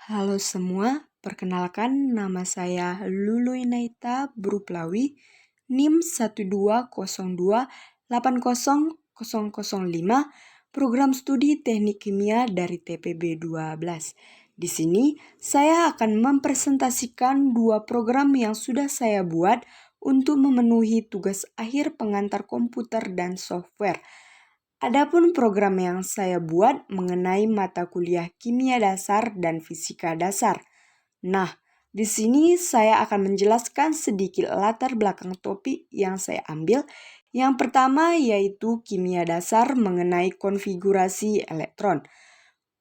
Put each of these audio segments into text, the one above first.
Halo semua, perkenalkan nama saya Lulu Inaita Bruplawi, NIM 120280005, Program Studi Teknik Kimia dari TPB 12. Di sini, saya akan mempresentasikan dua program yang sudah saya buat untuk memenuhi tugas akhir pengantar komputer dan software. Adapun program yang saya buat mengenai mata kuliah kimia dasar dan fisika dasar. Nah, di sini saya akan menjelaskan sedikit latar belakang topik yang saya ambil. Yang pertama yaitu kimia dasar mengenai konfigurasi elektron.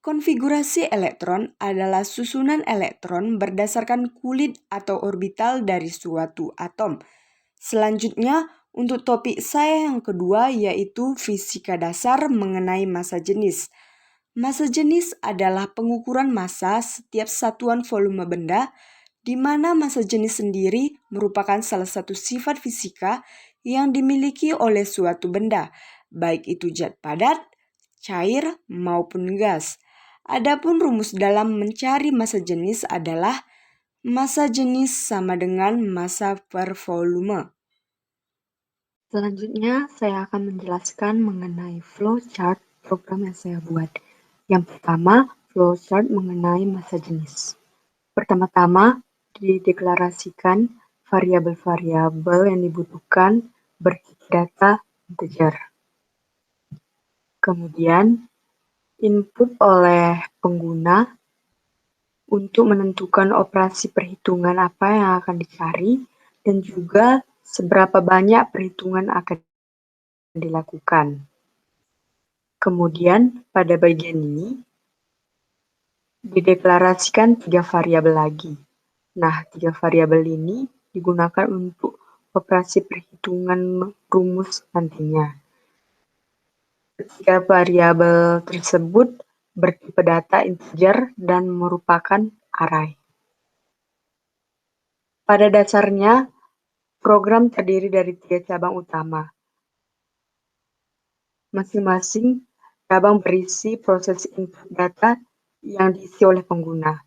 Konfigurasi elektron adalah susunan elektron berdasarkan kulit atau orbital dari suatu atom. Selanjutnya, untuk topik saya yang kedua yaitu fisika dasar mengenai massa jenis. Massa jenis adalah pengukuran massa setiap satuan volume benda, di mana massa jenis sendiri merupakan salah satu sifat fisika yang dimiliki oleh suatu benda, baik itu zat padat, cair, maupun gas. Adapun rumus dalam mencari massa jenis adalah massa jenis sama dengan massa per volume. Selanjutnya, saya akan menjelaskan mengenai flowchart program yang saya buat. Yang pertama, flowchart mengenai massa jenis. Pertama-tama, dideklarasikan variabel-variabel yang dibutuhkan bertipe data integer. Kemudian, input oleh pengguna untuk menentukan operasi perhitungan apa yang akan dicari dan juga seberapa banyak perhitungan akan dilakukan. Kemudian, pada bagian ini, dideklarasikan 3 variabel lagi. Nah, 3 variabel ini digunakan untuk operasi perhitungan rumus nantinya. Ketiga variabel tersebut bertipe data integer dan merupakan array. Pada dasarnya, program terdiri dari 3 cabang utama. Masing-masing cabang berisi proses input data yang diisi oleh pengguna.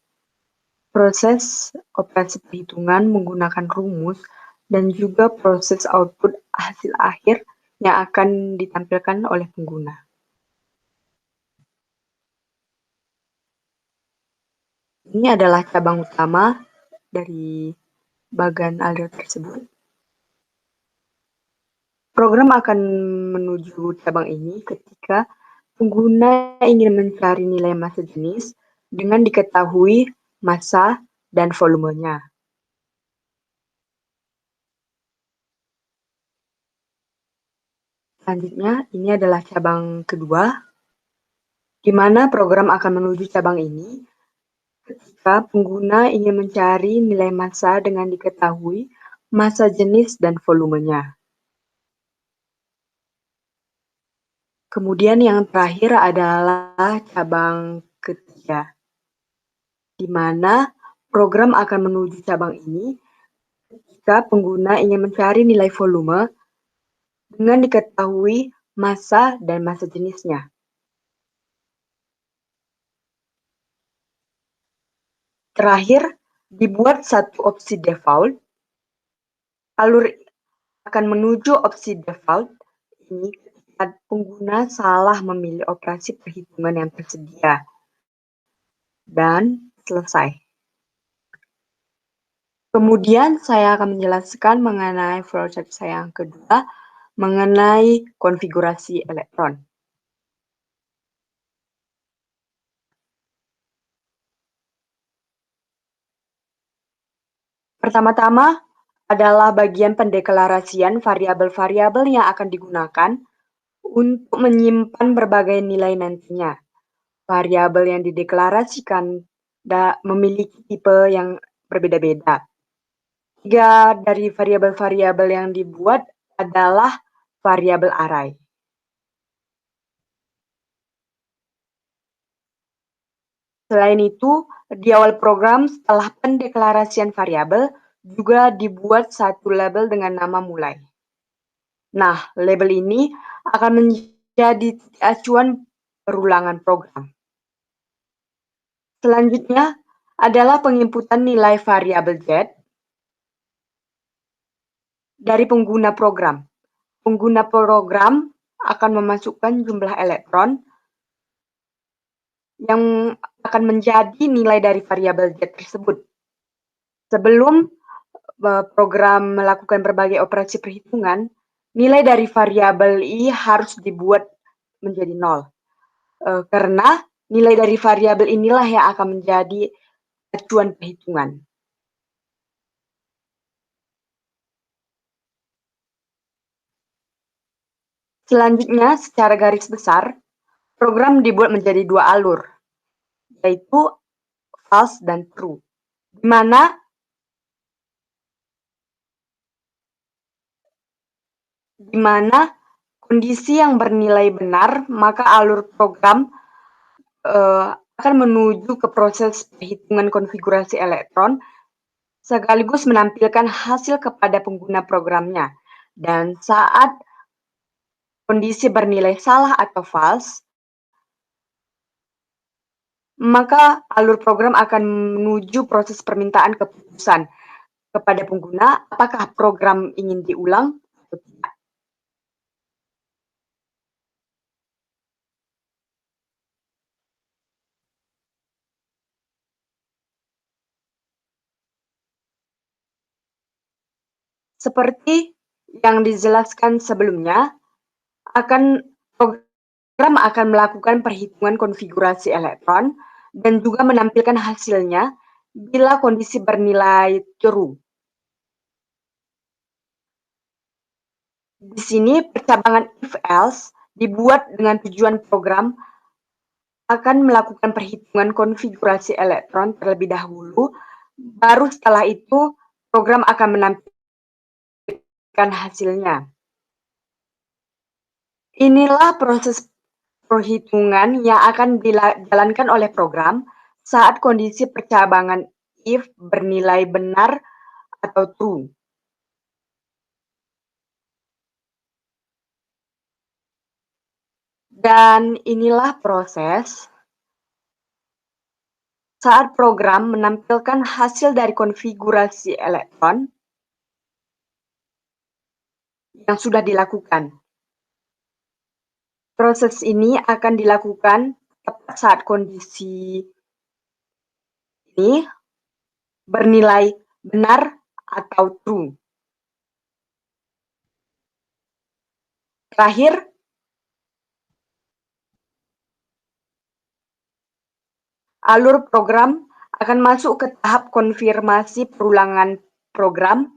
Proses operasi perhitungan menggunakan rumus dan juga proses output hasil akhir yang akan ditampilkan oleh pengguna. Ini adalah cabang utama dari bagan alert tersebut. Program akan menuju cabang ini ketika pengguna ingin mencari nilai massa jenis dengan diketahui massa dan volumenya. Selanjutnya, ini adalah cabang kedua, di mana program akan menuju cabang ini ketika pengguna ingin mencari nilai massa dengan diketahui massa jenis dan volumenya. Kemudian yang terakhir adalah cabang ketiga, di mana program akan menuju cabang ini ketika pengguna ingin mencari nilai volume dengan diketahui massa dan massa jenisnya. Terakhir, dibuat satu opsi default. Alur akan menuju opsi default ini ketika pengguna salah memilih operasi perhitungan yang tersedia. Dan selesai. Kemudian saya akan menjelaskan mengenai flowchart saya yang kedua, mengenai konfigurasi elektron. Pertama-tama adalah bagian pendeklarasian variabel-variabel yang akan digunakan untuk menyimpan berbagai nilai nantinya. Variabel yang dideklarasikan memiliki tipe yang berbeda-beda. 3 dari variabel-variabel yang dibuat adalah variabel array. Selain itu, di awal program setelah pendeklarasian variabel juga dibuat satu label dengan nama mulai. Nah, label ini akan menjadi acuan perulangan program. Selanjutnya, adalah penginputan nilai variabel Z dari pengguna program. Pengguna program akan memasukkan jumlah elektron yang akan menjadi nilai dari variabel Z tersebut. Sebelum program melakukan berbagai operasi perhitungan, nilai dari variabel I harus dibuat menjadi 0. Karena nilai dari variabel inilah yang akan menjadi acuan perhitungan. Selanjutnya, secara garis besar, program dibuat menjadi 2 alur, yaitu false dan true, di mana kondisi yang bernilai benar, maka alur program akan menuju ke proses perhitungan konfigurasi elektron, sekaligus menampilkan hasil kepada pengguna programnya. Dan saat kondisi bernilai salah atau false, maka alur program akan menuju proses permintaan keputusan kepada pengguna apakah program ingin diulang atau tidak. Seperti yang dijelaskan sebelumnya, program akan melakukan perhitungan konfigurasi elektron dan juga menampilkan hasilnya bila kondisi bernilai true. Di sini percabangan if-else dibuat dengan tujuan program akan melakukan perhitungan konfigurasi elektron terlebih dahulu, baru setelah itu program akan menampilkan hasilnya. Inilah proses perhitungan yang akan dijalankan oleh program saat kondisi percabangan if bernilai benar atau true. Dan inilah proses saat program menampilkan hasil dari konfigurasi elektron yang sudah dilakukan. Proses ini akan dilakukan tepat saat kondisi ini bernilai benar atau true. Terakhir, alur program akan masuk ke tahap konfirmasi perulangan program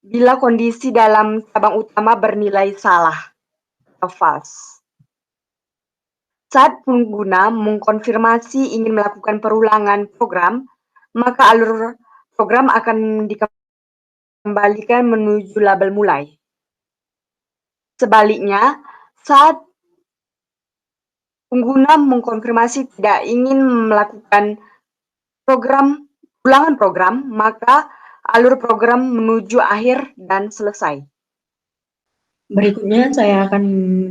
bila kondisi dalam cabang utama bernilai salah atau false. Saat pengguna mengkonfirmasi ingin melakukan perulangan program, maka alur program akan dikembalikan menuju label mulai. Sebaliknya, saat pengguna mengkonfirmasi tidak ingin melakukan ulangan program, maka alur program menuju akhir dan selesai. Berikutnya saya akan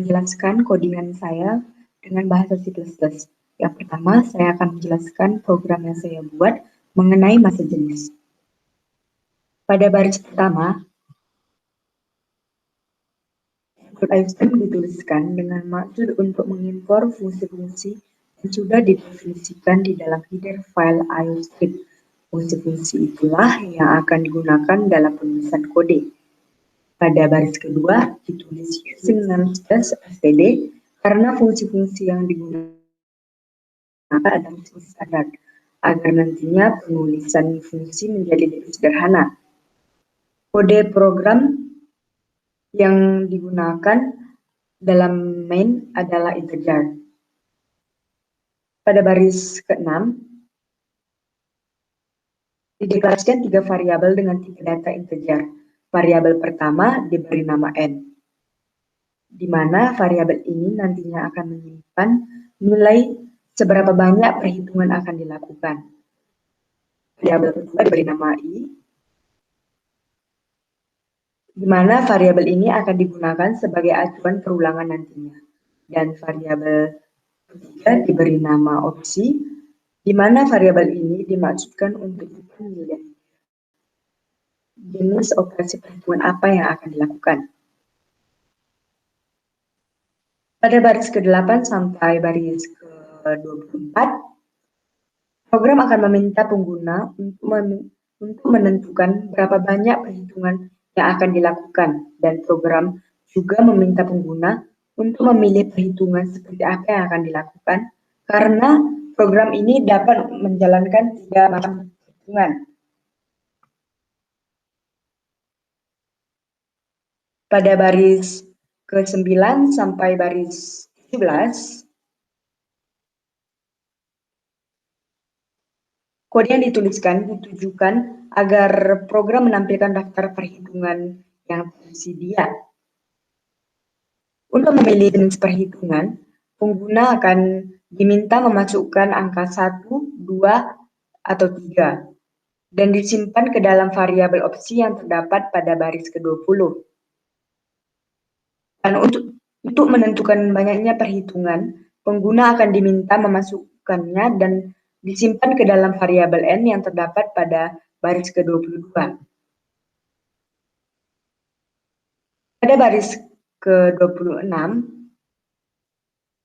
menjelaskan codingan saya dengan bahasa C++. Yang pertama, saya akan menjelaskan program yang saya buat mengenai masa jenis. Pada baris pertama, iostream dituliskan dengan maksud untuk mengimpor fungsi-fungsi yang sudah didefinisikan di dalam header file iostream. Fungsi-fungsi itulah yang akan digunakan dalam penulisan kode. Pada baris kedua, ditulis using namespace std karena fungsi-fungsi yang digunakan adalah fungsi standar, agar nantinya penulisan fungsi menjadi lebih sederhana. Kode program yang digunakan dalam main adalah integer. Pada baris ke-6, dideklarasikan 3 variabel dengan 3 data integer. Variabel pertama diberi nama n, di mana variabel ini nantinya akan menyimpan nilai seberapa banyak perhitungan akan dilakukan. Variabel kedua diberi nama i, di mana variabel ini akan digunakan sebagai acuan perulangan nantinya. Dan variabel ketiga ketiga diberi nama opsi, di mana variabel ini dimaksudkan untuk memilih jenis operasi perhitungan apa yang akan dilakukan. Pada baris ke-8 sampai baris ke-24, program akan meminta pengguna untuk menentukan berapa banyak perhitungan yang akan dilakukan, dan program juga meminta pengguna untuk memilih perhitungan seperti apa yang akan dilakukan, karena program ini dapat menjalankan 3 macam perhitungan. Pada baris ke-9 sampai baris 17, kode yang dituliskan ditujukan agar program menampilkan daftar perhitungan yang tersedia. Untuk memilih jenis perhitungan, pengguna akan diminta memasukkan angka 1, 2, atau 3, dan disimpan ke dalam variabel opsi yang terdapat pada baris ke-20. Dan untuk menentukan banyaknya perhitungan, pengguna akan diminta memasukkannya dan disimpan ke dalam variabel n yang terdapat pada baris ke-22. Pada baris ke-26,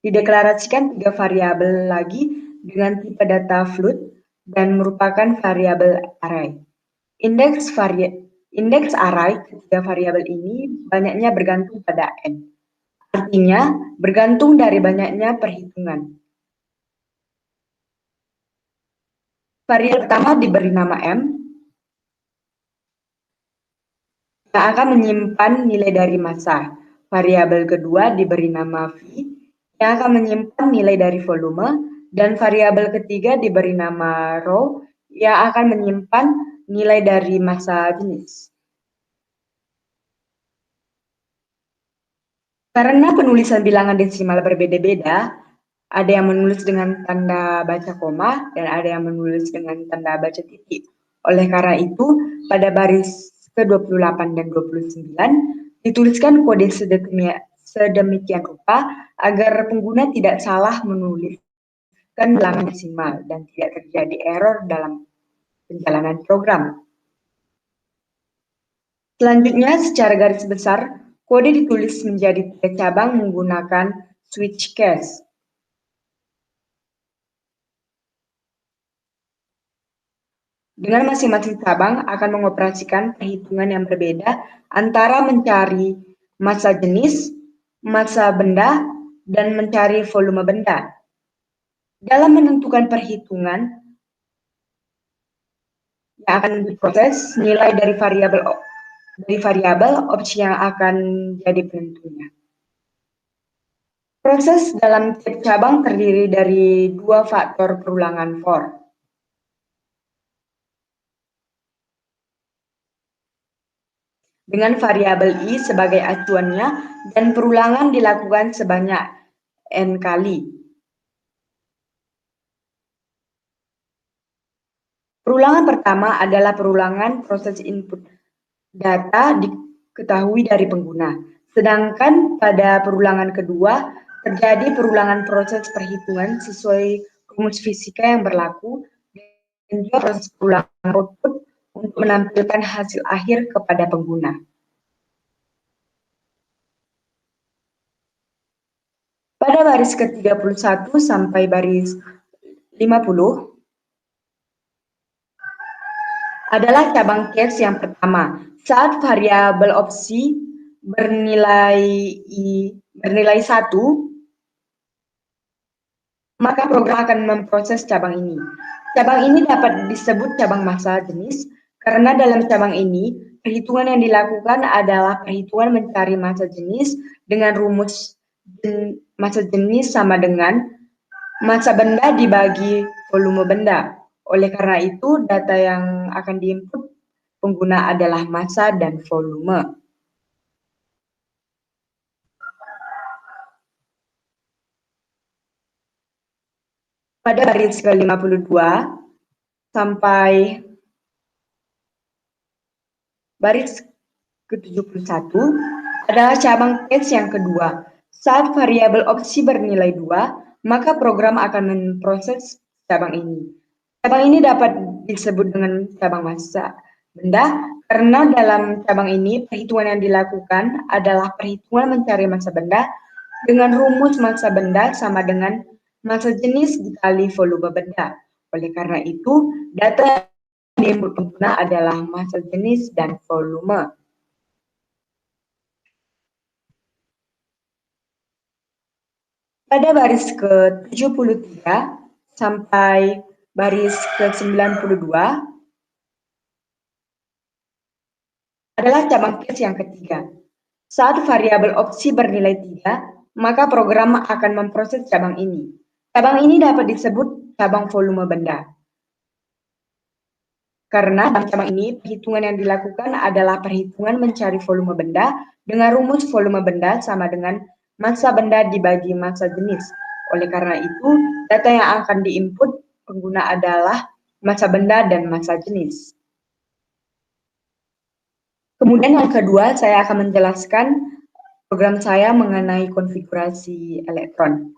dideklarasikan 3 variabel lagi dengan tipe data float dan merupakan variabel array. Indeks array ketiga variabel ini banyaknya bergantung pada n. Artinya, bergantung dari banyaknya perhitungan. Variabel pertama diberi nama M, yang akan menyimpan nilai dari massa. Variabel kedua diberi nama V, yang akan menyimpan nilai dari volume, dan variabel ketiga diberi nama Rho, yang akan menyimpan nilai dari massa jenis. Karena penulisan bilangan desimal berbeda-beda, ada yang menulis dengan tanda baca koma dan ada yang menulis dengan tanda baca titik. Oleh karena itu, pada baris ke-28 dan 29 dituliskan kode sedemikian rupa agar pengguna tidak salah menuliskan bilangan desimal dan tidak terjadi error dalam penjalanan program. Selanjutnya, secara garis besar, kode ditulis menjadi 3 cabang menggunakan switch case. Dengan masing-masing cabang akan mengoperasikan perhitungan yang berbeda antara mencari massa jenis, massa benda, dan mencari volume benda. Dalam menentukan perhitungan yang akan diproses, nilai dari variabel opsi yang akan jadi penentunya. Proses dalam tiap cabang terdiri dari 2 faktor perulangan for. Dengan variabel i sebagai acuannya dan perulangan dilakukan sebanyak n kali. Perulangan pertama adalah perulangan proses input data diketahui dari pengguna, sedangkan pada perulangan kedua terjadi perulangan proses perhitungan sesuai rumus fisika yang berlaku dan juga proses perulangan output untuk menampilkan hasil akhir kepada pengguna. Pada baris ke-31 sampai baris 50 adalah cabang case yang pertama. Saat variabel opsi bernilai 1, maka program akan memproses cabang ini. Cabang ini dapat disebut cabang massa jenis karena dalam cabang ini perhitungan yang dilakukan adalah perhitungan mencari massa jenis dengan rumus massa jenis sama dengan massa benda dibagi volume benda. Oleh karena itu, data yang akan diinput pengguna adalah massa dan volume. Pada baris ke-52 sampai baris ke-71 adalah cabang case yang kedua. Saat variabel opsi bernilai 2, maka program akan memproses cabang ini. Cabang ini dapat disebut dengan cabang massa benda karena dalam cabang ini perhitungan yang dilakukan adalah perhitungan mencari massa benda dengan rumus massa benda sama dengan massa jenis dikali volume benda. Oleh karena itu, data yang diinput pengguna adalah massa jenis dan volume. Pada baris ke-73 sampai baris ke-92 adalah cabang case yang ketiga. Saat variabel opsi bernilai 3, maka program akan memproses cabang ini. Cabang ini dapat disebut cabang volume benda. Karena dalam cabang ini, perhitungan yang dilakukan adalah perhitungan mencari volume benda dengan rumus volume benda sama dengan massa benda dibagi massa jenis. Oleh karena itu, data yang akan diinput pengguna adalah massa benda dan massa jenis. Kemudian yang kedua, saya akan menjelaskan program saya mengenai konfigurasi elektron.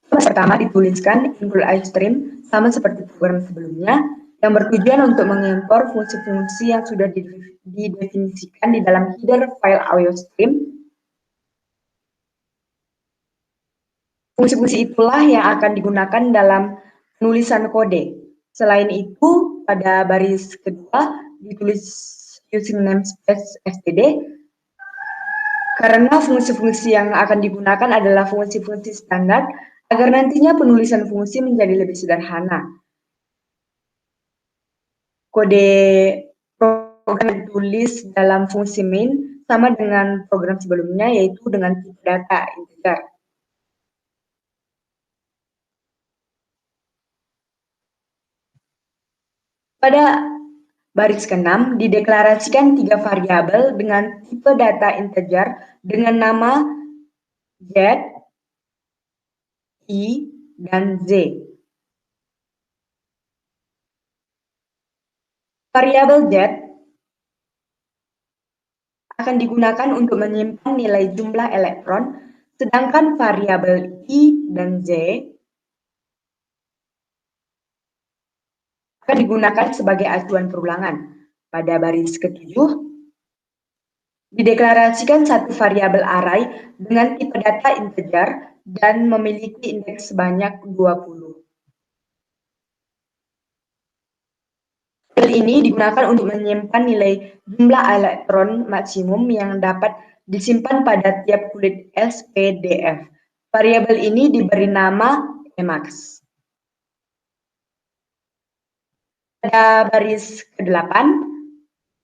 Pertama dituliskan include iStream sama seperti program sebelumnya yang bertujuan untuk mengimpor fungsi-fungsi yang sudah didefinisikan di dalam header file iostream. Fungsi-fungsi itulah yang akan digunakan dalam penulisan kode. Selain itu, pada baris kedua ditulis using namespace std karena fungsi-fungsi yang akan digunakan adalah fungsi-fungsi standar agar nantinya penulisan fungsi menjadi lebih sederhana. Kode program ditulis dalam fungsi main sama dengan program sebelumnya, yaitu dengan tipe data integer. Pada baris ke-6 dideklarasikan 3 variabel dengan tipe data integer dengan nama Z, I, dan Z. Variabel Z akan digunakan untuk menyimpan nilai jumlah elektron, sedangkan variabel I dan Z akan digunakan sebagai acuan perulangan. Pada baris ke-7, dideklarasikan satu variabel array dengan tipe data integer dan memiliki indeks sebanyak 20. Variabel ini digunakan untuk menyimpan nilai jumlah elektron maksimum yang dapat disimpan pada tiap kulit SPDF. Variabel ini diberi nama Emax. Pada baris ke-8,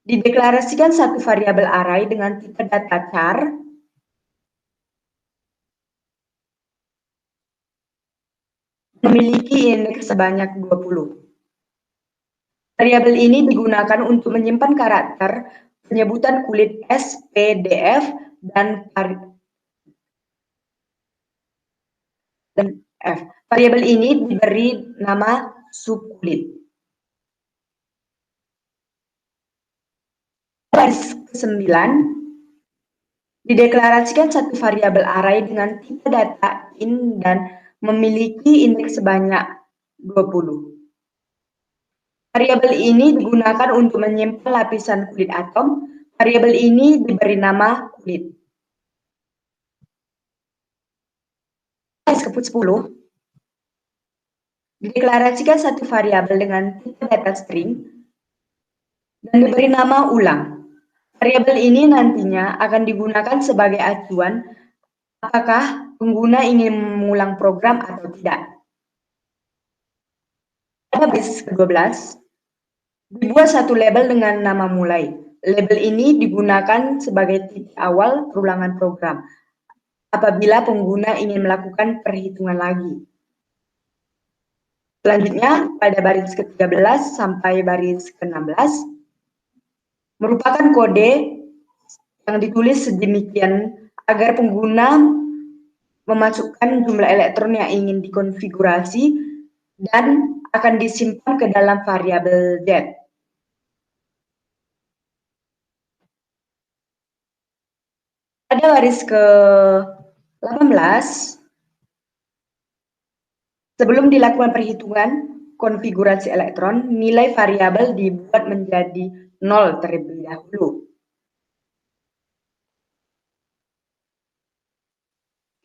dideklarasikan satu variabel array dengan tipe data char memiliki indeks sebanyak 20. Variabel ini digunakan untuk menyimpan karakter penyebutan kulit SPDF dan F. Variabel ini diberi nama subkulit. Baris ke-9 dideklarasikan satu variabel array dengan tipe data in dan memiliki indeks sebanyak 20. Variabel ini digunakan untuk menyimpan lapisan kulit atom. Variabel ini diberi nama kulit. Baris ke-10 dideklarasikan satu variabel dengan tipe data string dan diberi nama ulang. Variabel ini nantinya akan digunakan sebagai acuan apakah pengguna ingin mengulang program atau tidak. Pada baris ke-12 dibuat satu label dengan nama mulai. Label ini digunakan sebagai titik awal perulangan program apabila pengguna ingin melakukan perhitungan lagi. Selanjutnya, pada baris ke-13 sampai baris ke-16 merupakan kode yang ditulis sedemikian agar pengguna memasukkan jumlah elektron yang ingin dikonfigurasi dan akan disimpan ke dalam variabel z. Pada baris ke-18, sebelum dilakukan perhitungan konfigurasi elektron, nilai variabel dibuat menjadi 0 terlebih dahulu.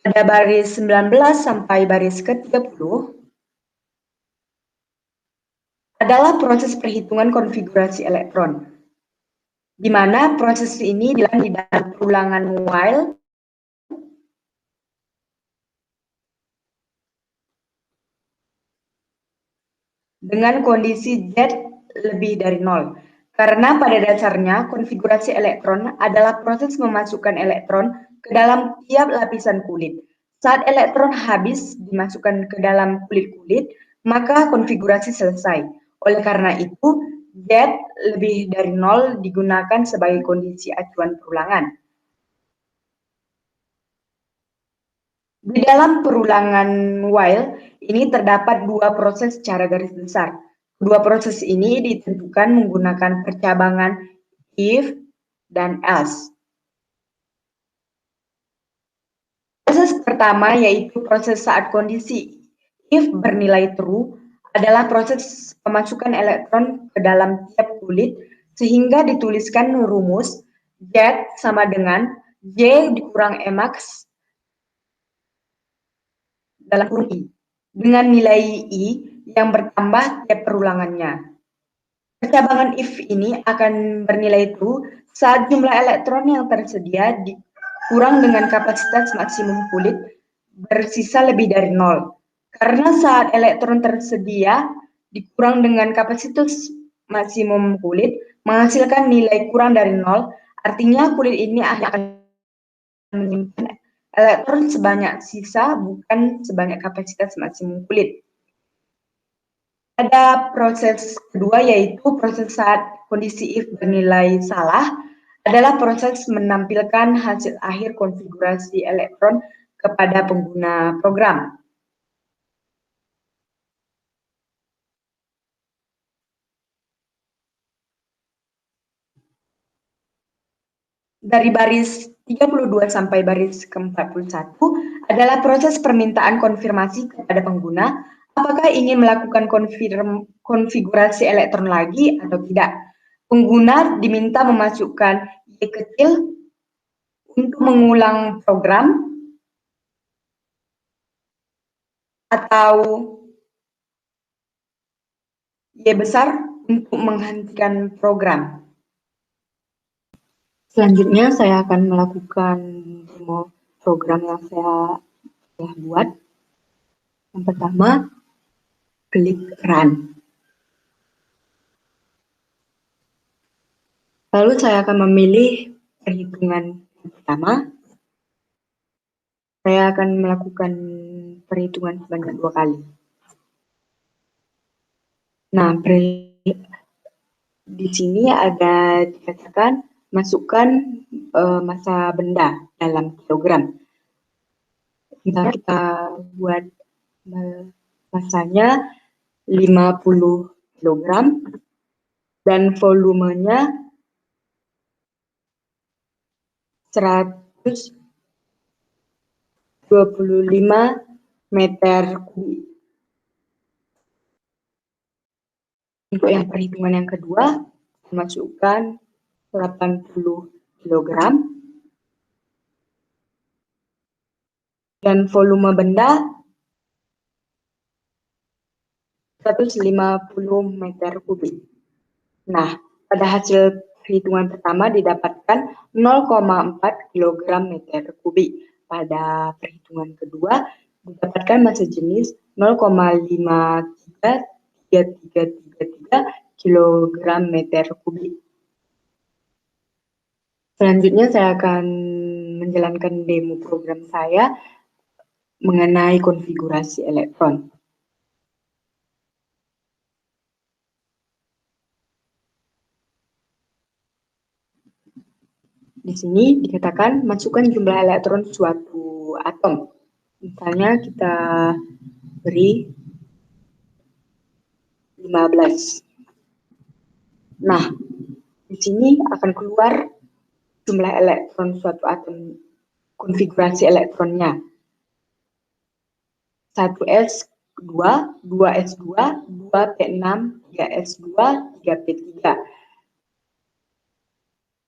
Pada baris 19 sampai baris ke-30 adalah proses perhitungan konfigurasi elektron, di mana proses ini dilakukan di dalam perulangan while dengan kondisi Z lebih dari 0. Karena pada dasarnya konfigurasi elektron adalah proses memasukkan elektron ke dalam tiap lapisan kulit. Saat elektron habis dimasukkan ke dalam kulit-kulit, maka konfigurasi selesai. Oleh karena itu, Z lebih dari 0 digunakan sebagai kondisi acuan perulangan. Di dalam perulangan while ini terdapat dua proses secara garis besar. Kedua proses ini ditentukan menggunakan percabangan if dan else. Proses pertama yaitu proses saat kondisi if bernilai true adalah proses pemasukan elektron ke dalam tiap kulit sehingga dituliskan rumus Z sama dengan J dikurang Mx dalam kurung I, dengan nilai I yang bertambah tiap perulangannya. Percabangan if ini akan bernilai true saat jumlah elektron yang tersedia dikurang dengan kapasitas maksimum kulit bersisa lebih dari 0. Karena saat elektron tersedia dikurang dengan kapasitas maksimum kulit menghasilkan nilai kurang dari 0, artinya kulit ini akan menyimpan elektron sebanyak sisa, bukan sebanyak kapasitas maksimum kulit. Ada proses kedua yaitu proses saat kondisi if bernilai salah, adalah proses menampilkan hasil akhir konfigurasi elektron kepada pengguna program. Dari baris 32 sampai baris ke-41 adalah proses permintaan konfirmasi kepada pengguna apakah ingin melakukan konfigurasi elektron lagi atau tidak. Pengguna diminta memasukkan Y kecil untuk mengulang program atau Y besar untuk menghentikan program. Selanjutnya saya akan melakukan demo program yang saya telah buat. Yang pertama, klik Run. Lalu saya akan memilih perhitungan yang pertama. Saya akan melakukan perhitungan sebanyak 2 kali. Nah, di sini ada dikatakan masukkan massa benda dalam kilogram. Kita buat massanya 50 kg dan volumenya 125 meter kubik. Untuk yang perhitungan yang kedua, masukkan 80 kg dan volume benda 150 meter kubik. Nah, pada hasil perhitungan pertama didapatkan 0,4 kg meter kubik. Pada perhitungan kedua didapatkan massa jenis 0,53333 kg meter kubik. Selanjutnya saya akan menjalankan demo program saya mengenai konfigurasi elektron. Di sini dikatakan masukkan jumlah elektron suatu atom. Misalnya kita beri 15. Nah, di sini akan keluar jumlah elektron suatu atom, konfigurasi elektronnya. 1s2, 2s2, 2p6, 3s2, 3p3.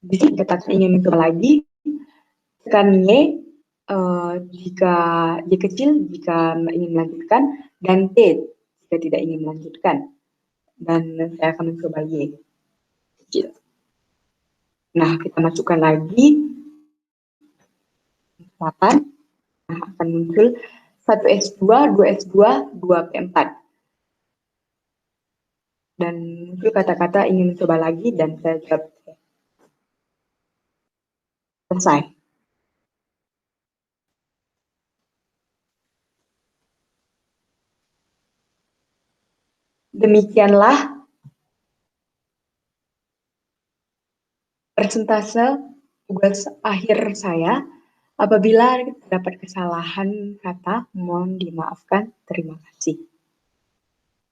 Bisa dikatakan ingin mencoba lagi, tekan Y jika Y kecil jika ingin melanjutkan, dan T jika tidak ingin melanjutkan. Dan saya akan mencoba Y kecil. Nah, kita masukkan lagi 8. Nah, akan muncul 1s2, 2s2, 2p4. Dan muncul kata-kata ingin mencoba lagi, dan saya jawab selesai. Demikianlah persentase tugas akhir saya. Apabila terdapat kesalahan kata, mohon dimaafkan. Terima kasih.